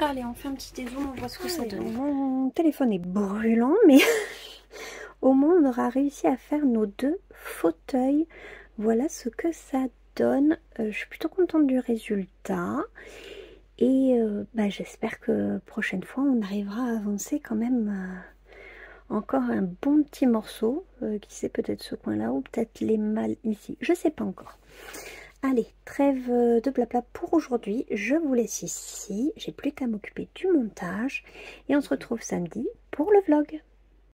Allez, on fait un petit dézoom, on voit ce que ça donne. Mon téléphone est brûlant, mais au moins on aura réussi à faire nos 2 fauteuils. Voilà ce que ça donne. Je suis plutôt contente du résultat. Et j'espère que prochaine fois on arrivera à avancer quand même encore un bon petit morceau. Qui sait, peut-être ce coin-là ou peut-être les mâles ici. Je sais pas encore. Allez, trêve de blabla pour aujourd'hui. Je vous laisse ici. J'ai plus qu'à m'occuper du montage. Et on se retrouve samedi pour le vlog.